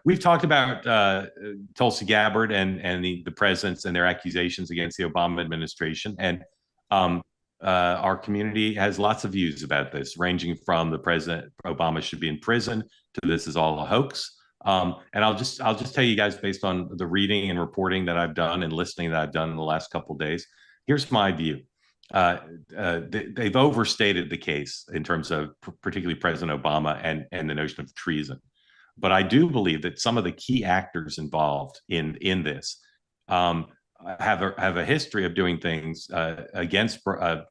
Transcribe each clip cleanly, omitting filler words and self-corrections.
we've talked about Tulsi Gabbard and the presidents and their accusations against the Obama administration, and um, our community has lots of views about this, ranging from the president Obama should be in prison to this is all a hoax. And I'll just tell you guys, based on the reading and reporting that I've done and listening that I've done in the last couple of days, here's my view. They've overstated the case in terms of particularly President Obama and the notion of treason. But I do believe that some of the key actors involved in this um, have a history of doing things against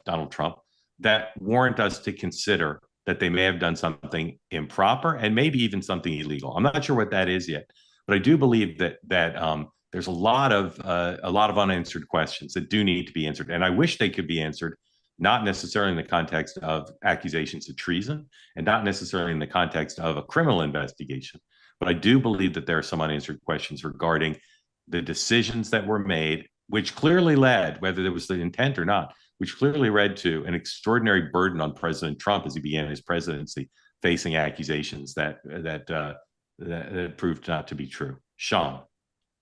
Donald Trump that warrant us to consider that they may have done something improper and maybe even something illegal. I'm not sure what that is yet, but I do believe that there's a lot of unanswered questions that do need to be answered, and I wish they could be answered not necessarily in the context of accusations of treason and not necessarily in the context of a criminal investigation. But I do believe that there are some unanswered questions regarding the decisions that were made, which clearly led, whether there was the intent or not, which clearly led to an extraordinary burden on President Trump as he began his presidency, facing accusations that proved not to be true. Sean,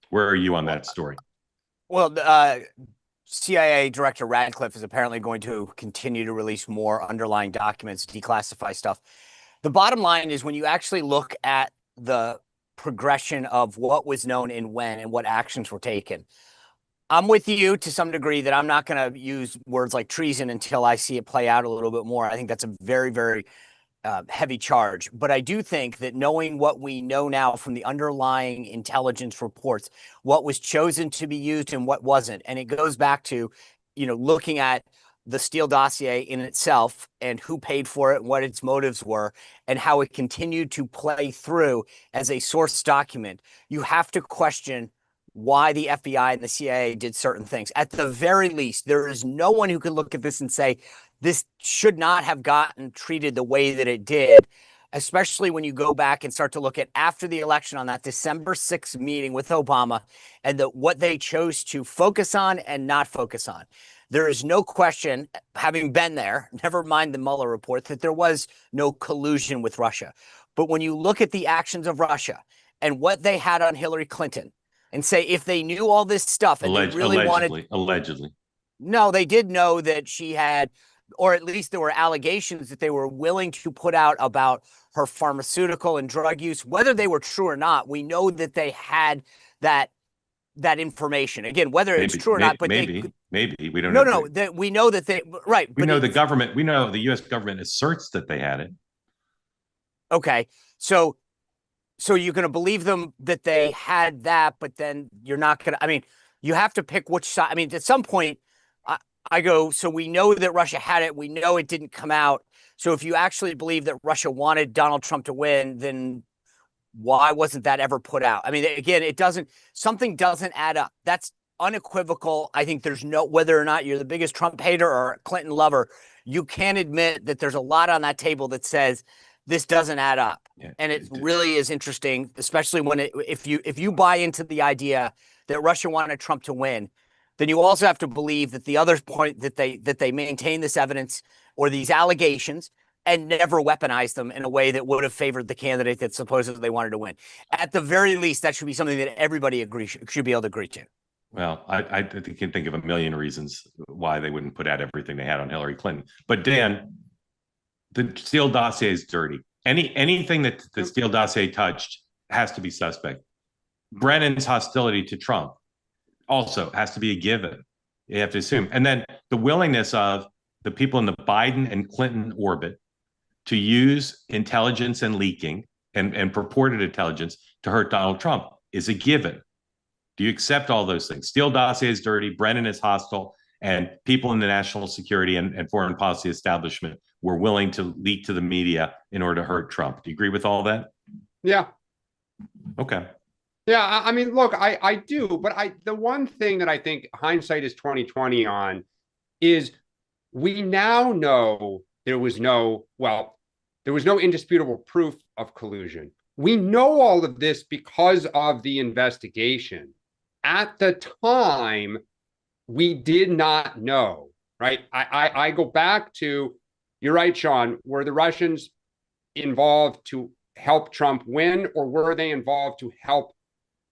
where are you on that story? Well, CIA Director Radcliffe is apparently going to continue to release more underlying documents, declassify stuff. The bottom line is when you actually look at the progression of what was known and when and what actions were taken, I'm with you to some degree that I'm not going to use words like treason until I see it play out a little bit more. I think that's a very, very heavy charge. But I do think that knowing what we know now from the underlying intelligence reports, what was chosen to be used and what wasn't, and it goes back to, looking at the Steele dossier in itself and who paid for it and what its motives were and how it continued to play through as a source document, you have to question why the FBI and the CIA did certain things. At the very least, there is no one who can look at this and say, this should not have gotten treated the way that it did, especially when you go back and start to look at after the election on that December 6th meeting with Obama and what they chose to focus on and not focus on. There is no question, having been there, never mind the Mueller report, that there was no collusion with Russia. But when you look at the actions of Russia and what they had on Hillary Clinton, and say if they knew all this stuff and they really allegedly. No, they did know that she had, or at least there were allegations that they were willing to put out about her pharmaceutical and drug use. Whether they were true or not, we know that they had that information. Again, whether it's true or not, but maybe we don't know. No, that we know that they right. We know the government. We know the U.S. government asserts that they had it. Okay, so you're going to believe them that they had that, but then you're not going to, I mean, you have to pick which side. I mean, at some point, I go, so we know that Russia had it. We know it didn't come out. So if you actually believe that Russia wanted Donald Trump to win, then why wasn't that ever put out? I mean, again, something doesn't add up. That's unequivocal. I think there's no, whether or not you're the biggest Trump hater or Clinton lover, you can't admit that there's a lot on that table that says this doesn't add up. Yeah, and it really is interesting, especially when if you buy into the idea that Russia wanted Trump to win, then you also have to believe that the other point that they maintain this evidence or these allegations and never weaponize them in a way that would have favored the candidate that supposedly they wanted to win. At the very least, that should be something that everybody should be able to agree to. Well, I can think of a million reasons why they wouldn't put out everything they had on Hillary Clinton. But Dan, the Steele dossier is dirty. Anything that the Steele dossier touched has to be suspect. Brennan's hostility to Trump also has to be a given. You have to assume. And then the willingness of the people in the Biden and Clinton orbit to use intelligence and leaking and purported intelligence to hurt Donald Trump is a given. Do you accept all those things? Steele dossier is dirty, Brennan is hostile, and people in the national security and foreign policy establishment were willing to leak to the media in order to hurt Trump. Do you agree with all that? Yeah. Okay. Yeah, I mean, look, I do, but the one thing that I think hindsight is 2020 on is we now know there was no indisputable proof of collusion. We know all of this because of the investigation. At the time, we did not know, right? I go back to, you're right, Sean, were the Russians involved to help Trump win, or were they involved to help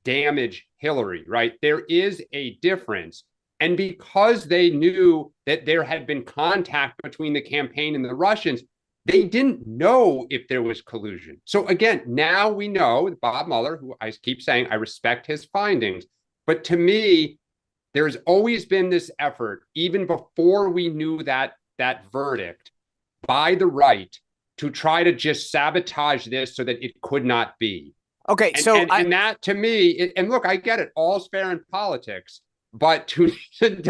damage Hillary, right? There is a difference. And because they knew that there had been contact between the campaign and the Russians, they didn't know if there was collusion. So again, now we know that Bob Mueller, who I keep saying I respect his findings, but to me, there's always been this effort, even before we knew that verdict, by the right to try to just sabotage this so that it could not be. Okay, and that to me, and look, I get it, all's fair in politics, but to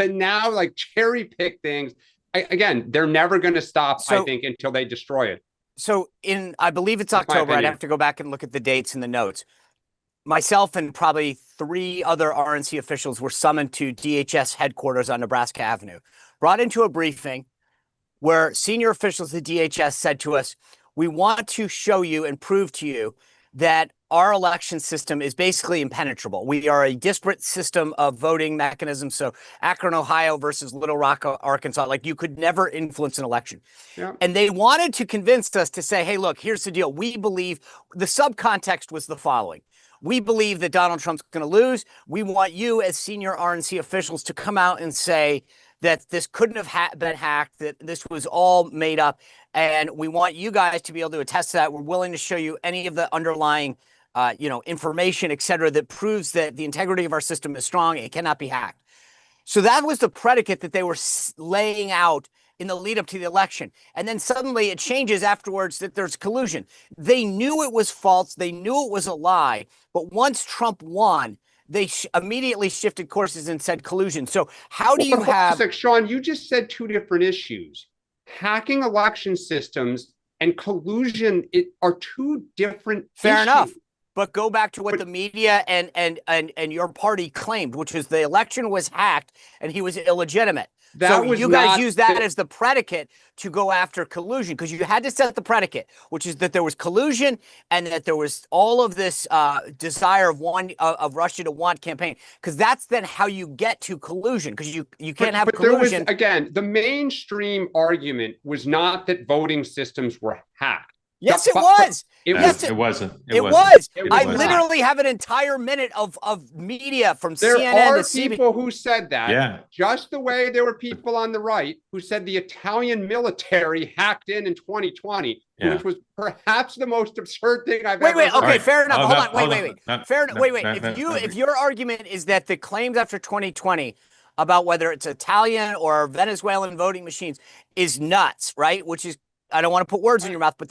now like cherry pick things, again, they're never going to stop, I think, until they destroy it. So I believe it's October. I'd have to go back and look at the dates and the notes. Myself and probably 3 other RNC officials were summoned to DHS headquarters on Nebraska Avenue, brought into a briefing where senior officials at DHS said to us, we want to show you and prove to you that our election system is basically impenetrable. We are a disparate system of voting mechanisms. So Akron, Ohio versus Little Rock, Arkansas, like you could never influence an election. Yeah. And they wanted to convince us to say, hey, look, here's the deal. We believe the subcontext was the following. We believe that Donald Trump's going to lose. We want you as senior RNC officials to come out and say that this couldn't have been hacked, that this was all made up. And we want you guys to be able to attest to that. We're willing to show you any of the underlying information, et cetera, that proves that the integrity of our system is strong. It cannot be hacked. So that was the predicate that they were laying out in the lead up to the election. And then suddenly it changes afterwards that there's collusion. They knew it was false. They knew it was a lie. But once Trump won, they immediately shifted courses and said collusion. So how do you have... Sean, you just said 2 different issues. Hacking election systems and collusion are 2 different Fair issues. enough. But go back to what the media and your party claimed, which is the election was hacked and he was illegitimate. So you guys use that as the predicate to go after collusion, because you had to set the predicate, which is that there was collusion and that there was all of this desire of Russia to want campaign, because that's then how you get to collusion, because you can't have collusion. There was, again, the mainstream argument was not that voting systems were hacked. Yes, it was. It wasn't. It was. I literally have an entire minute of media from CNN to CBS. There are people who said that. Yeah. Just the way there were people on the right who said the Italian military hacked in 2020, which was perhaps the most absurd thing I've ever heard. Okay, fair enough. Hold on. Wait. Fair enough. Wait. If your argument is that the claims after 2020 about whether it's Italian or Venezuelan voting machines is nuts, right? Which is, I don't want to put words in your mouth, but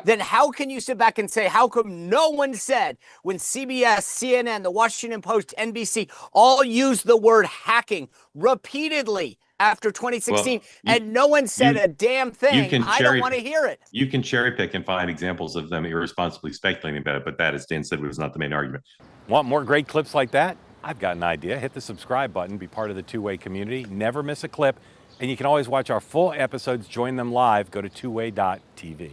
then how can you sit back and say, how come no one said when CBS, CNN, the Washington Post, NBC all used the word hacking repeatedly after 2016 and no one said a damn thing? I don't want to hear it. You can cherry pick and find examples of them irresponsibly speculating about it, but that, as Dan said, was not the main argument. Want more great clips like that? I've got an idea. Hit the subscribe button, be part of the Two-Way community, never miss a clip. And you can always watch our full episodes, join them live, go to twoway.tv.